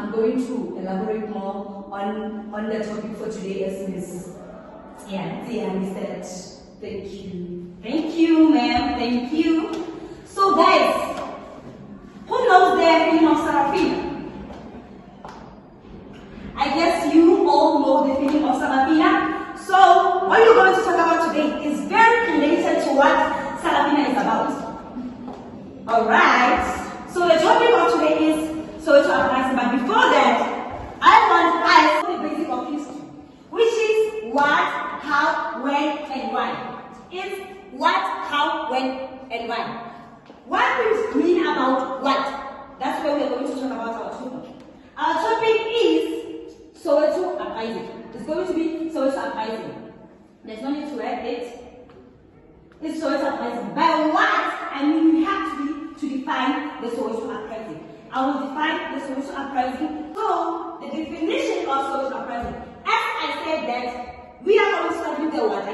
I'm going to elaborate more on the topic for today as Miss said. Thank you. Thank you, ma'am. Thank you. So, guys, who knows the feeling of Sarafina? I guess you all know the feeling of Sarafina. So, what we're going to talk about today is very related to what Sarafina is about. Alright. So, the topic of today is Soweto uprising. But before that, I want to ask the basic of history, which is what, how, when, and why. Is what, how, when, and why. What do we mean about what? That's where we're going to talk about our topic. Our topic is Soweto uprising. It's going to be Soweto uprising. There's no need to write it. It's Soweto uprising. By what? I mean, we have to define the Soweto uprising. I will define the Soweto uprising. So, the definition of Soweto uprising. As I said that, we are going to start with the what.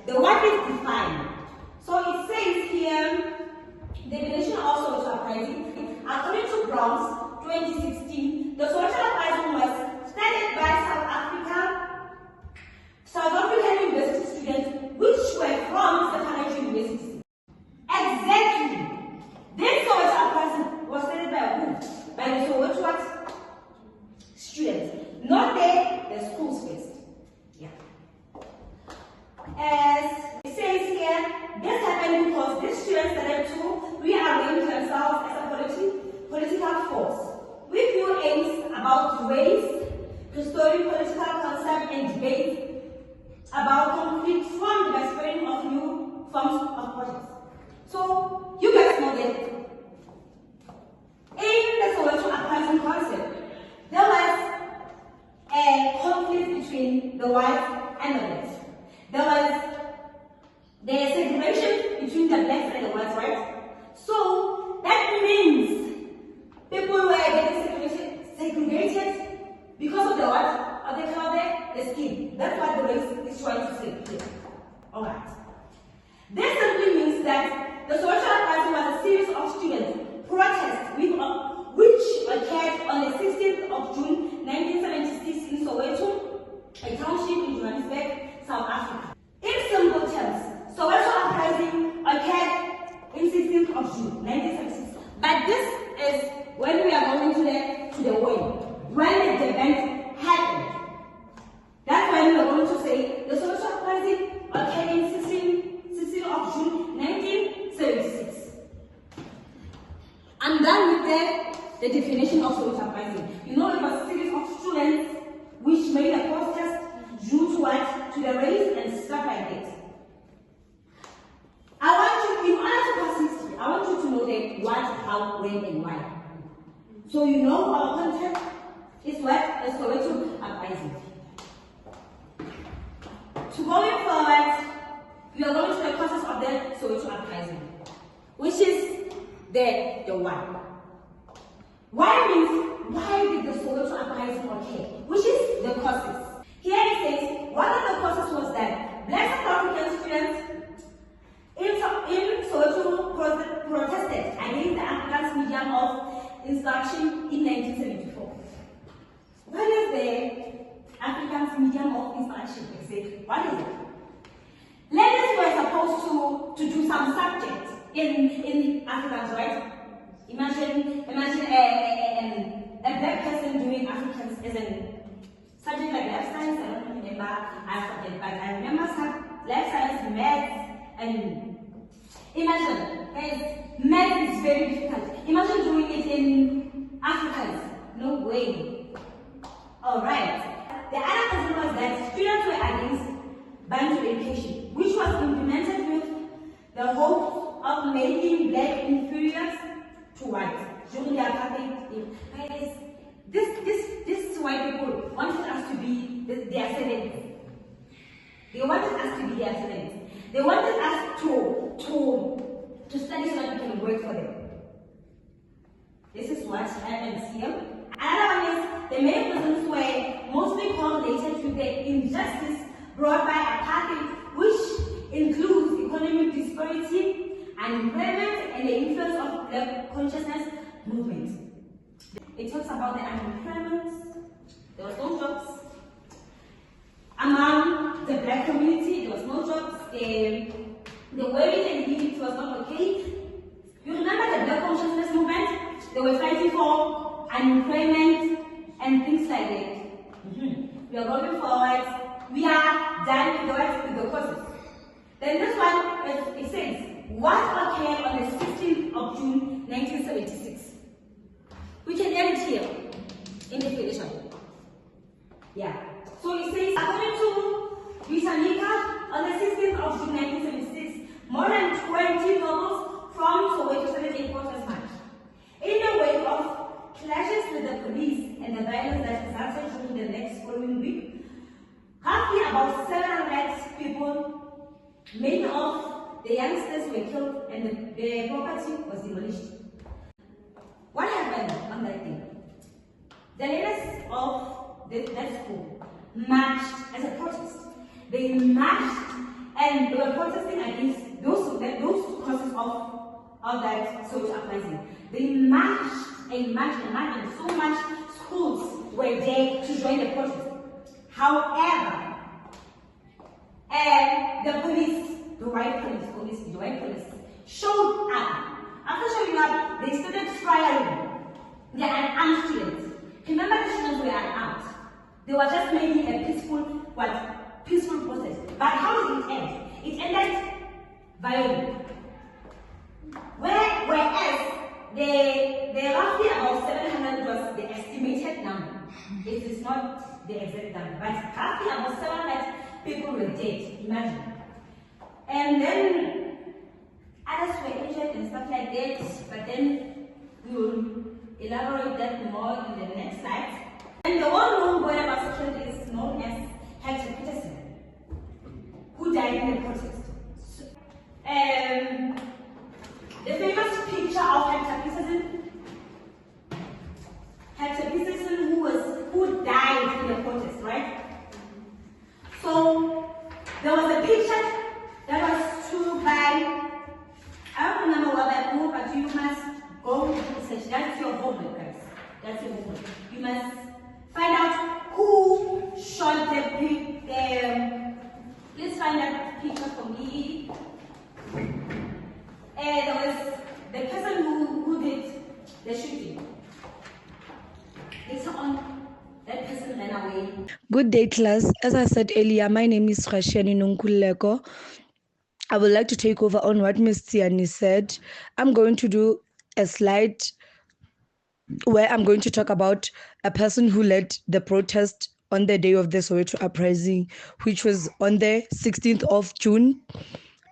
The what is defined. So it says here, definition of Soweto uprising. According to Brown's 2016, the Soweto uprising was started by South African university students, which were from secondary universities. Exactly. This Soweto uprising was started by who? By the Soweto students, not the schools first. As it says here, this happened because these students started to rearrange themselves as a political force with new aims about race, restoring political concept and debate about conflict from the spreading of new forms of projects. So, you guys know that in the Soweto uprising concept, there was a conflict between the whites and the blacks. There was the segregation between the blacks and the whites, right? So that means people were getting segregated because of the what? Of the color, the skin. That's what the race is trying to say here. Alright. This simply means that the Soweto uprising was a series of student protests which occurred on the 16th of June 1976 in Soweto, a township in Johannesburg, South Africa. In simple terms, Soweto uprising occurred in 16th of June 1976. But this is when we are going to the when the event happened. That's when we are going to say the Soweto uprising occurred in 16th of June 1976. I'm done with the definition of Soweto uprising. You know, it was a series of students which made a protest due to what? To the race and stuff like that. I want you, in order to pass history, I want you to know the what, how, when, and why. So you know our content is what? The Soweto uprising. To going forward, we are going to the process of the Soweto uprising, which is the why. Why means, why did the Soweto uprising occur? Which is the causes. Here it says, one of the causes was that black South African students in Soweto protested against the Afrikaans medium of instruction in 1974. What is the Afrikaans medium of instruction? What is it? Learners were supposed to do some subjects in Afrikaans, right? Imagine a black person doing Afrikaans as a subject like life science. I don't remember our subject, but I remember some life science, maths, and imagine, guys, math is very difficult. Imagine doing it in Afrikaans. No way. Alright. The other reason was that students were against Bantu education, which was implemented with the hope of making black inferior to white during the apartheid. Guys, this white people wanted us to be their servants. They wanted us to be their servants. They wanted us to study so that we can work for them. This is what happens here. Another one is the main reasons were mostly correlated with the injustice brought by apartheid, which includes economic disparity, unemployment, and the influence of the consciousness movement. It talks about about the unemployment. There was no jobs. Among the black community, there was no jobs. The wearing and giving was not okay. You remember the black consciousness movement? They were fighting for unemployment and things like that. We are going forward. We are done with the process. Then this one, it says, what occurred on the 16th of June 1976? We can end here in the definition. Yeah. So it says, according to Britannica, on the 16th of June 1976, more than 20 nobles from Soweto started a protest march. In the wake of clashes with the police and the violence that resulted during the next following week, roughly about 700 people, many of the youngsters were killed and their property was demolished. What happened on that day? The leaders of that school marched as a protest. They marched and they were protesting against those causes of that social uprising. They marched and so much schools were there to join the protest. However, the police, the white police showed up. After showing up, they started firing the unarmed students. Remember, the students were unarmed. They were just making a peaceful protest. But how did it end? It ended violently. Whereas the roughly about 700 was the estimated number. It is not the exact number, but roughly about 700 people were dead. Imagine. And then others were injured and stuff like that. But then we will elaborate that more in the next slide. And the well-known boy about section is known as Hector Peterson, who died in the protest. The famous picture of Hector Peterson who died in the protest, right? So there was a picture that was true by, I don't remember what that movie, but you must go to research. That's your homework, guys. That's your homework. You must find out who shot the picture. Please find that picture for me. There was the person who did the shooting. Later on, that person ran away. Good day, class. As I said earlier, my name is Rashani Nunkuleko. I would like to take over on what Ms. Tiani said. I'm going to do a slide where I'm going to talk about a person who led the protest on the day of the Soweto uprising, which was on the 16th of June,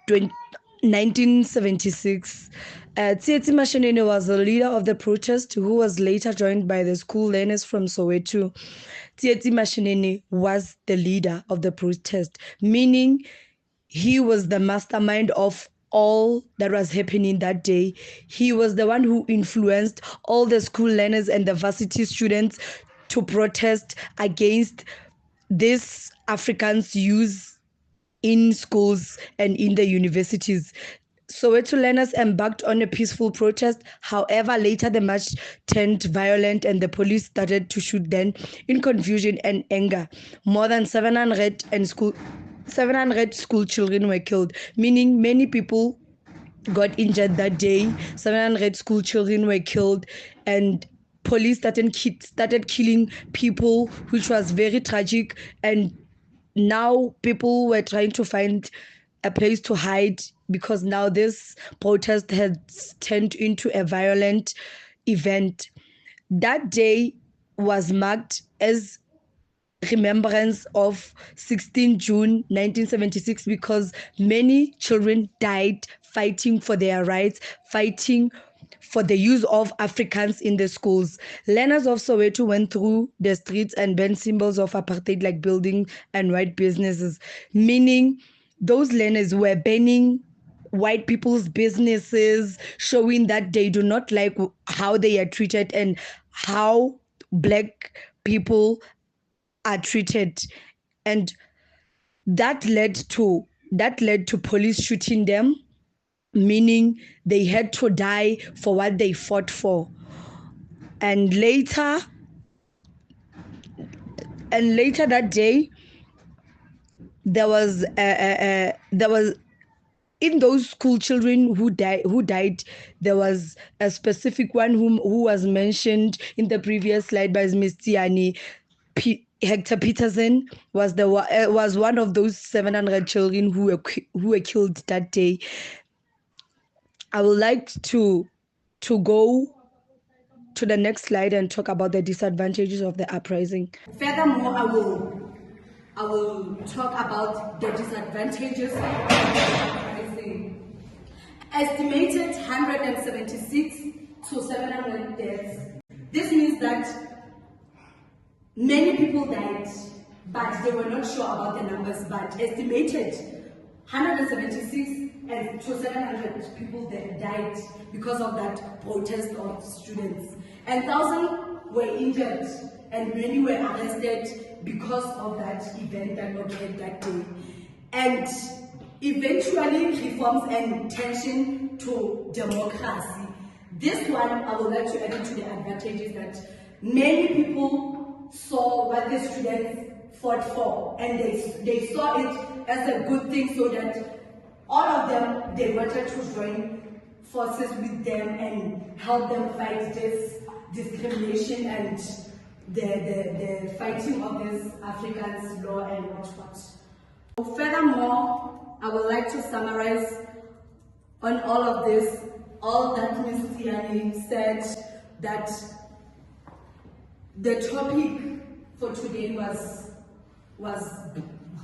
1976. Tsietsi Mashinini was the leader of the protest, who was later joined by the school learners from Soweto. Tsietsi Mashinini was the leader of the protest, meaning he was the mastermind of all that was happening that day. He was the one who influenced all the school learners and the varsity students to protest against this Afrikaans use in schools and in the universities. Soweto learners embarked on a peaceful protest. However, later the march turned violent and the police started to shoot them in confusion and anger. More than 700 school children were killed, meaning many people got injured that day. 700 school children were killed and police started killing people, which was very tragic. And now people were trying to find a place to hide because now this protest has turned into a violent event. That day was marked as remembrance of 16 June 1976 because many children died fighting for their rights, fighting for the use of Afrikaans in the schools. Learners of Soweto went through the streets and burned symbols of apartheid like buildings and white businesses, meaning those learners were burning white people's businesses, showing that they do not like how they are treated and how black people are treated. And that led to police shooting them, meaning they had to die for what they fought for. And later and later that day, there was in those school children who died, there was a specific one who was mentioned in the previous slide by Ms. Tiani. Hector Peterson was one of those 700 children who were killed that day. I would like to go to the next slide and talk about the disadvantages of the uprising. Furthermore, I will talk about the disadvantages of uprising. Estimated 176 to 700 deaths. This means that many people died, but they were not sure about the numbers, but estimated 176 and to 700 people that died because of that protest of students. And 1,000 were injured and many were arrested because of that event that occurred that day. And eventually reforms and tension to democracy. This one, I would like to add into the advantages that many people saw what the students fought for, and they saw it as a good thing, so that all of them, they wanted to join forces with them and help them fight this discrimination and the fighting of this Africans law and what. Furthermore, I would like to summarize on all of this, all that Ms. Tiani said, that the topic for today was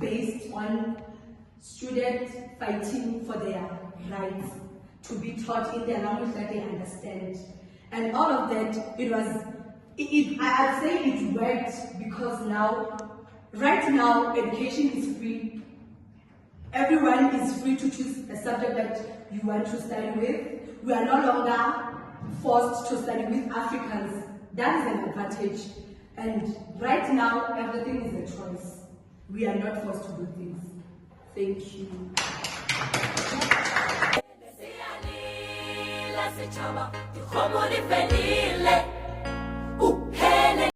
based on students fighting for their rights to be taught in their language that they understand. And all of that, I'd say it worked, because right now, education is free. Everyone is free to choose a subject that you want to study with. We are no longer forced to study with Africans. That is an advantage. And right now, everything is a choice. We are not forced to do things. Thank you.